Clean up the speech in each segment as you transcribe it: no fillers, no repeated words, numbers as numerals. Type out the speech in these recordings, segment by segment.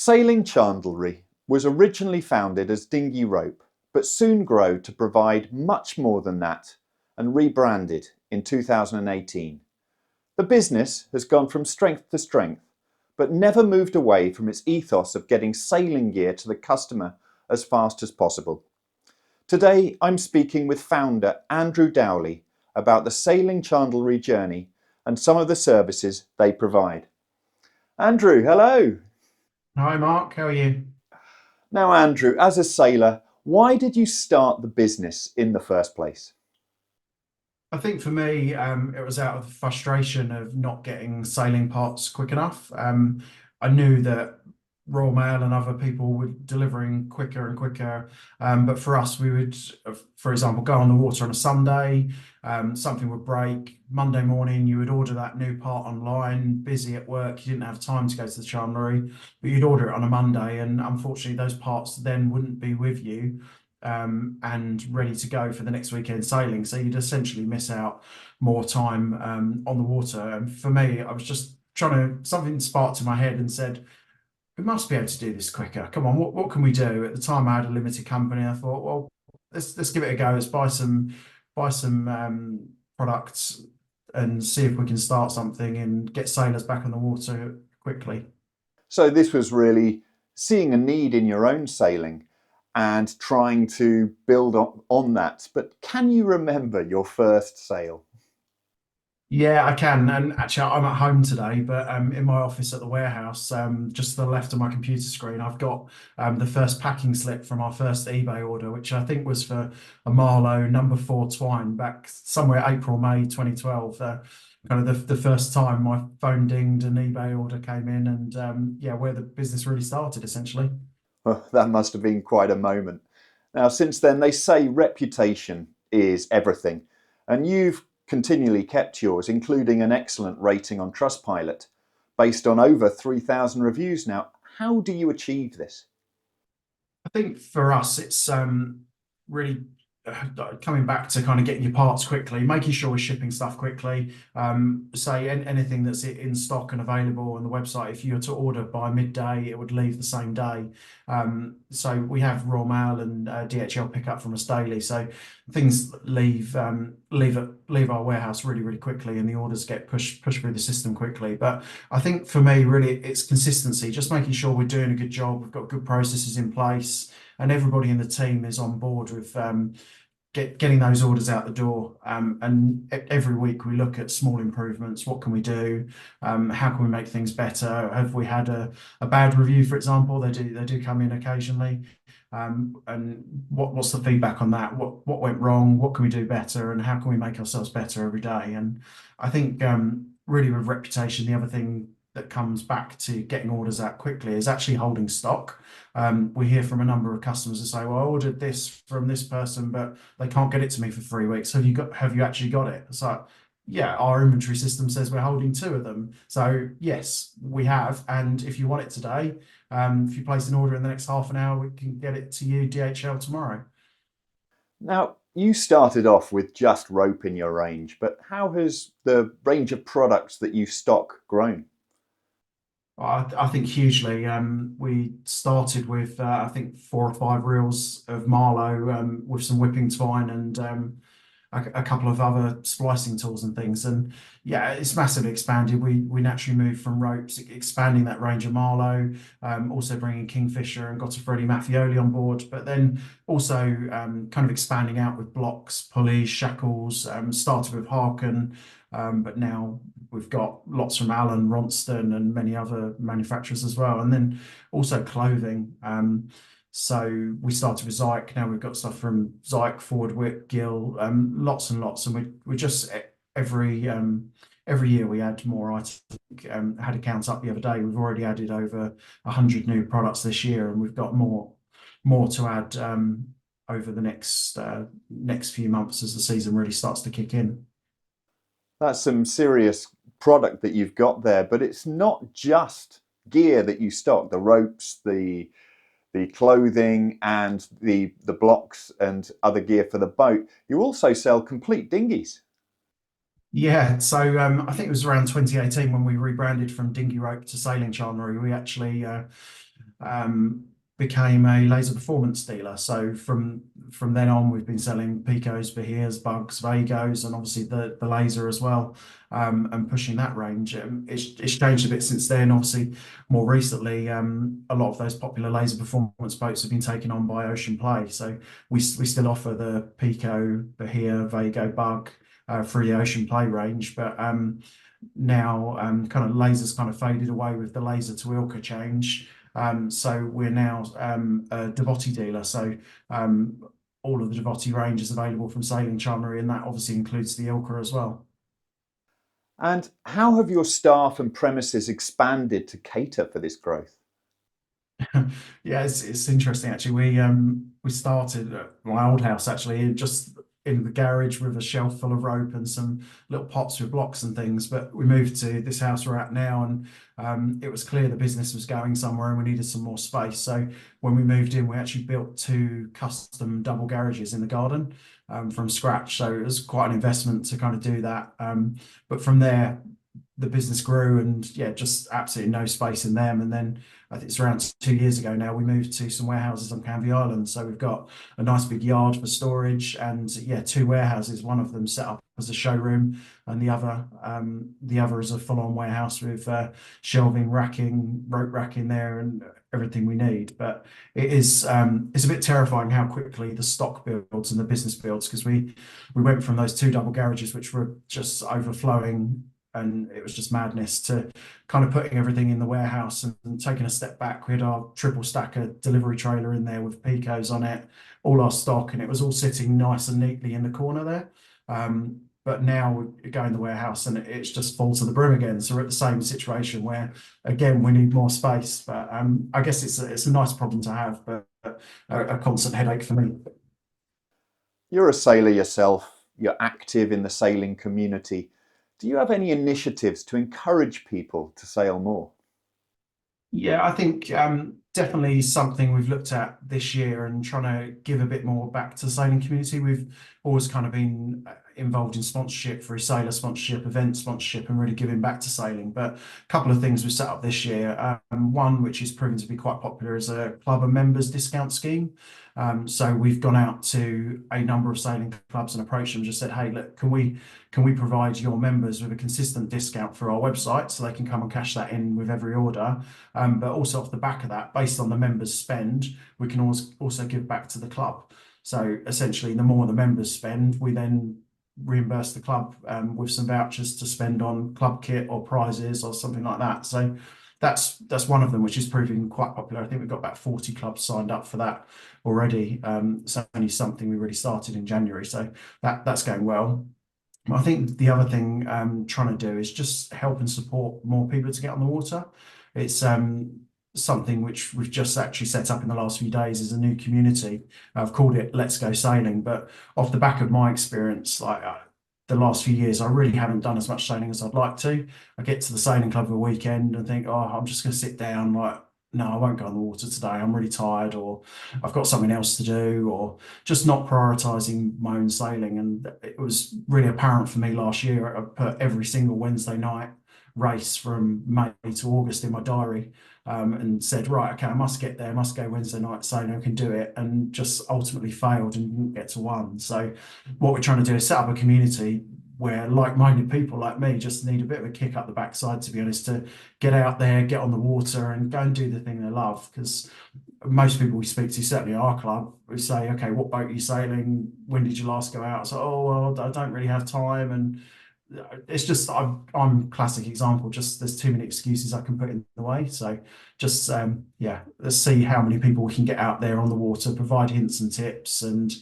Sailing Chandlery was originally founded as Dinghy Rope, but soon grew to provide much more than that and rebranded in 2018. The business has gone from strength to strength, but never moved away from its ethos of getting sailing gear to the customer as fast as possible. Today, I'm speaking with founder Andrew Dowley about the Sailing Chandlery journey and some of the services they provide. Andrew, hello. Hi Mark, how are you? Now, Andrew, as a sailor, why did you start the business in the first place? I think for me, it was out of the frustration of not getting sailing parts quick enough. I knew that Royal Mail and other people were delivering quicker and quicker, but for us, we would, for example, go on the water on a Sunday, something would break. Monday morning, you would order that new part online, busy at work, you didn't have time to go to the chandlery, but you'd order it on a Monday, and unfortunately, those parts then wouldn't be with you and ready to go for the next weekend sailing. So you'd essentially miss out more time on the water. And for me, I was just something sparked in my head and said, we must be able to do this quicker. Come on, what can we do? At the time, I had a limited company. I thought, well, let's give it a go. Let's buy some products and see if we can start something and get sailors back on the water quickly. So, this was really seeing a need in your own sailing and trying to build on that. But can you remember your first sail? Yeah, I can. And actually, I'm at home today, but in my office at the warehouse, just to the left of my computer screen, I've got the first packing slip from our first eBay order, which I think was for a Marlow number 4 twine back somewhere April, May 2012. Kind of the first time my phone dinged, an eBay order came in, and yeah, where the business really started, essentially. Oh, that must have been quite a moment. Now, since then, they say reputation is everything, and you've continually kept yours, including an excellent rating on Trustpilot, based on over 3,000 reviews now. How do you achieve this? I think for us, it's really coming back to kind of getting your parts quickly, making sure we're shipping stuff quickly. Say anything that's in stock and available on the website, if you were to order by midday, it would leave the same day. So we have Royal Mail and DHL pick up from us daily. So things leave our warehouse really quickly, and the orders get pushed through the system quickly. But I think for me, really, it's consistency, just making sure we're doing a good job, we've got good processes in place, and everybody in the team is on board with getting those orders out the door. And every week we look at small improvements. What can we do? How can we make things better? Have we had a bad review, for example? They do come in occasionally. And what's the feedback on that? What went wrong? What can we do better? And how can we make ourselves better every day? And I think really with reputation, the other thing that comes back to getting orders out quickly is actually holding stock. We hear from a number of customers that say, "Well, I ordered this from this person, but they can't get it to me for 3 weeks. Have you actually got it?" It's like, yeah, our inventory system says we're holding 2 of them. So yes, we have. And if you want it today, if you place an order in the next half an hour, we can get it to you DHL tomorrow. Now, you started off with just rope in your range, but how has the range of products that you stock grown? I think hugely. We started with I think 4 or 5 reels of Marlow with some whipping twine and a couple of other splicing tools and things. And yeah, it's massively expanded. We naturally moved from ropes, expanding that range of Marlow, also bringing Kingfisher and got a Freddie Mattioli on board, but then also kind of expanding out with blocks, pulleys, shackles. Started with Harken, but now we've got lots from Allen, Ronston, and many other manufacturers as well. And then also clothing. So we started with Zyke. Now we've got stuff from Zyke, Forward Whip, Gill, lots and lots. And we just every year we add more. I think had accounts up the other day. We've already added over 100 new products this year, and we've got more to add over the next few months as the season really starts to kick in. That's some serious product that you've got there, but it's not just gear that you stock, the ropes, the clothing and the blocks and other gear for the boat. You also sell complete dinghies. Yeah, so I think it was around 2018 when we rebranded from Dinghy Rope to Sailing Chandlery. We actually became a laser performance dealer. So from then on, we've been selling Picos, Bahias, Bugs, Vagos, and obviously the laser as well, and pushing that range. It's changed a bit since then. Obviously, more recently, a lot of those popular laser performance boats have been taken on by Ocean Play. So we still offer the Pico, Bahia, Vago, Bug through the Ocean Play range, but now kind of lasers kind of faded away with the laser to Ilka change. So we're now a Devotti dealer. So all of the Devotti range is available from Sailing Chandlery, and that obviously includes the Ilka as well. And how have your staff and premises expanded to cater for this growth? Yeah, it's interesting actually. We started at my old house actually, just in the garage with a shelf full of rope and some little pots with blocks and things. But we moved to this house we're at now, and it was clear the business was going somewhere and we needed some more space. So when we moved in, we actually built two custom double garages in the garden from scratch. So it was quite an investment to kind of do that. But from there, the business grew, and yeah, just absolutely no space in them. And then I think it's around 2 years ago now, we moved to some warehouses on Canvey Island. So we've got a nice big yard for storage, and yeah, two warehouses. One of them set up as a showroom, and the other is a full-on warehouse with shelving, racking, rope racking there, and everything we need. But it's a bit terrifying how quickly the stock builds and the business builds, because we went from those two double garages which were just overflowing and it was just madness, to kind of putting everything in the warehouse and taking a step back. We had our triple stacker delivery trailer in there with Picos on it, all our stock, and it was all sitting nice and neatly in the corner there. But now we go in the warehouse and it's just full to the brim again. So we're at the same situation where, again, we need more space. But I guess it's a nice problem to have, but a constant headache for me. You're a sailor yourself, you're active in the sailing community. Do you have any initiatives to encourage people to sail more? Yeah, I think definitely something we've looked at this year and trying to give a bit more back to the sailing community. We've always kind of been involved in sponsorship, through sailor sponsorship, event sponsorship, and really giving back to sailing. But a couple of things we set up this year. One, which is proven to be quite popular, is a club and members discount scheme. So we've gone out to a number of sailing clubs and approached them, just said, hey, look, can we provide your members with a consistent discount for our website so they can come and cash that in with every order? But also off the back of that, based on the members' spend, we can also give back to the club. So essentially, the more the members spend, we then reimburse the club with some vouchers to spend on club kit or prizes or something like that. So that's one of them, which is proving quite popular. I think we've got about 40 clubs signed up for that already. It's only something we really started in January, so that's going well. I think the other thing I'm trying to do is just help and support more people to get on the water. It's something which we've just actually set up in the last few days as a new community. I've called it Let's Go Sailing, but off the back of my experience, like the last few years, I really haven't done as much sailing as I'd like to. I get to the sailing club of a weekend and think, oh, I'm just going to sit down. Like, no, I won't go on the water today. I'm really tired, or I've got something else to do, or just not prioritizing my own sailing. And it was really apparent for me last year. I put every single Wednesday night race from May to August in my diary, and said, right, okay, I must get there, I must go Wednesday night sailing, I can do it, and just ultimately failed and didn't get to one. So what we're trying to do is set up a community where like-minded people like me just need a bit of a kick up the backside, to be honest, to get out there, get on the water and go and do the thing they love. Because most people we speak to, certainly our club, we say, okay, what boat are you sailing? When did you last go out? So, oh, well, I don't really have time. And it's just, I'm classic example, just there's too many excuses I can put in the way. So just, yeah, let's see how many people we can get out there on the water, provide hints and tips, and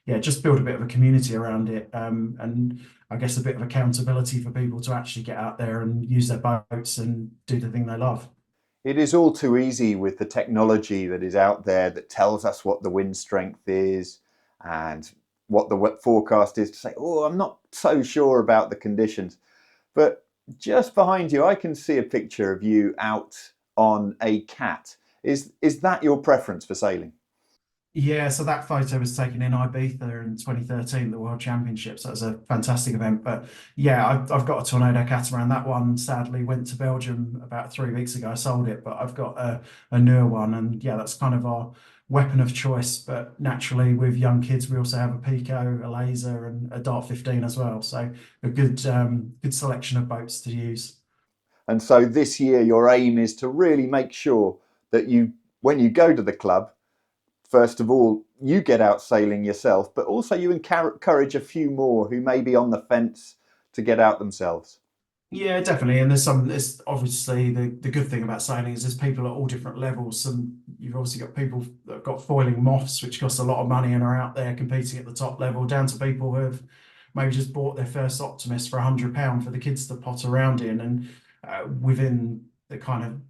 yeah, just build a bit of a community around it. And I guess a bit of accountability for people to actually get out there and use their boats and do the thing they love. It is all too easy with the technology that is out there that tells us what the wind strength is and what the forecast is, to say, oh, I'm not so sure about the conditions. But just behind you, I can see a picture of you out on a cat. Is that your preference for sailing? Yeah, so that photo was taken in Ibiza in 2013, the World Championships. That was a fantastic event. But yeah, I've got a Tornado catamaran. That one sadly went to Belgium about 3 weeks ago. I sold it, but I've got a newer one. And yeah, that's kind of our weapon of choice. But naturally, with young kids, we also have a Pico, a laser, and a Dart 15 as well. So a good selection of boats to use. And so this year, your aim is to really make sure that when you go to the club, first of all, you get out sailing yourself, but also you encourage a few more who may be on the fence to get out themselves. Yeah, definitely. And there's obviously the good thing about sailing is there's people at all different levels. And you've obviously got people that have got foiling moths, which cost a lot of money and are out there competing at the top level, down to people who have maybe just bought their first Optimist for £100 for the kids to pot around in. And within the kind of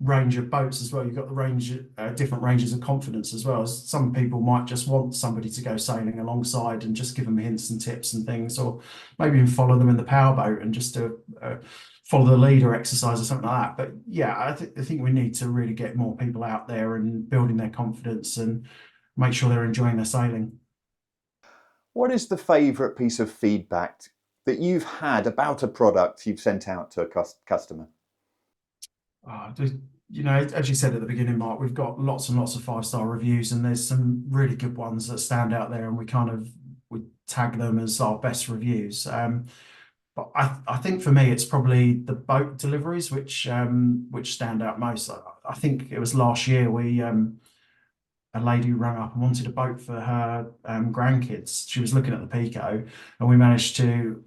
range of boats as well, you've got the range, different ranges of confidence as well. As some people might just want somebody to go sailing alongside and just give them hints and tips and things, or maybe even follow them in the powerboat and just do follow the leader exercise or something like that. But yeah, I think we need to really get more people out there and building their confidence and make sure they're enjoying their sailing. What is the favourite piece of feedback that you've had about a product you've sent out to a customer? Uh, the- as you said at the beginning, Mark, we've got lots and lots of 5-star reviews, and there's some really good ones that stand out there, and we tag them as our best reviews. But I think for me, it's probably the boat deliveries which stand out most. I think it was last year we a lady who rang up and wanted a boat for her grandkids. She was looking at the Pico, and we managed to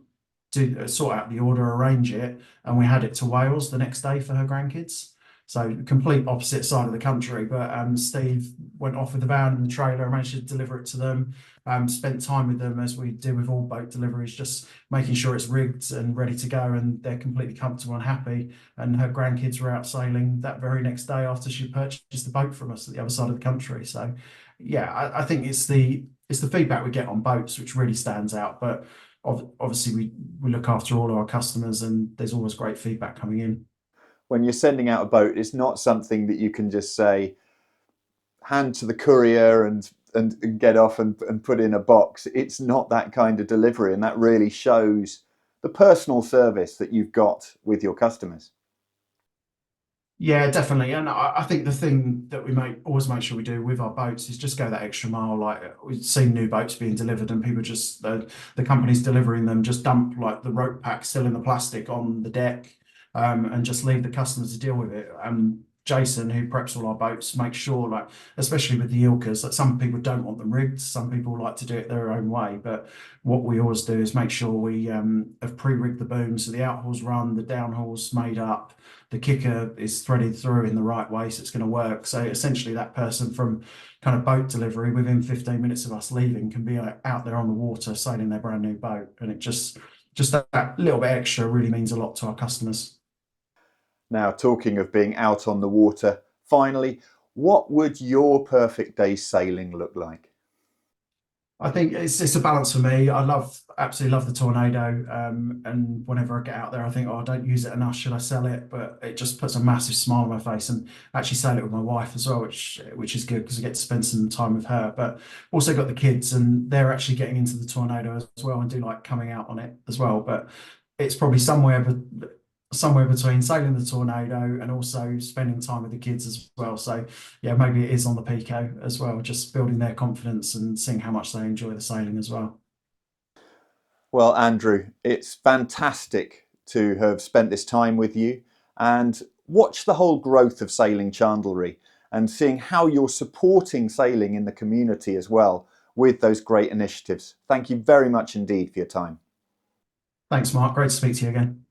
sort out the order, arrange it, and we had it to Wales the next day for her grandkids. So complete opposite side of the country. But Steve went off with the van and the trailer and managed to deliver it to them. Spent time with them as we do with all boat deliveries, just making sure it's rigged and ready to go, and they're completely comfortable and happy. And her grandkids were out sailing that very next day after she purchased the boat from us at the other side of the country. So yeah, I think it's the feedback we get on boats which really stands out. But obviously we look after all of our customers, and there's always great feedback coming in. When you're sending out a boat, it's not something that you can just say, hand to the courier and get off and put in a box. It's not that kind of delivery, and that really shows the personal service that you've got with your customers. Yeah, definitely. And I think the thing that always make sure we do with our boats is just go that extra mile. Like we've seen new boats being delivered, and people just the companies delivering them just dump like the rope pack still in the plastic on the deck, and just leave the customers to deal with it. Jason, who preps all our boats, makes sure, like, especially with the Ilkas, that some people don't want them rigged. Some people like to do it their own way. But what we always do is make sure we have pre-rigged the booms, so the outhauls run, the downhauls made up, the kicker is threaded through in the right way, so it's going to work. So essentially, that person from kind of boat delivery within 15 minutes of us leaving can be out there on the water sailing their brand new boat, and it just that little bit extra really means a lot to our customers. Now, talking of being out on the water, finally, what would your perfect day sailing look like? I think it's a balance for me. Absolutely love the Tornado, and whenever I get out there, I think, oh, I don't use it enough. Should I sell it? But it just puts a massive smile on my face, and actually sail it with my wife as well, which is good because I get to spend some time with her. But also got the kids, and they're actually getting into the Tornado as well, and do like coming out on it as well. But it's probably somewhere between sailing the Tornado and also spending time with the kids as well. So yeah, maybe it is on the Pico as well, just building their confidence and seeing how much they enjoy the sailing as well. Well, Andrew, it's fantastic to have spent this time with you and watch the whole growth of Sailing Chandlery and seeing how you're supporting sailing in the community as well with those great initiatives. Thank you very much indeed for your time. Thanks, Mark. Great to speak to you again.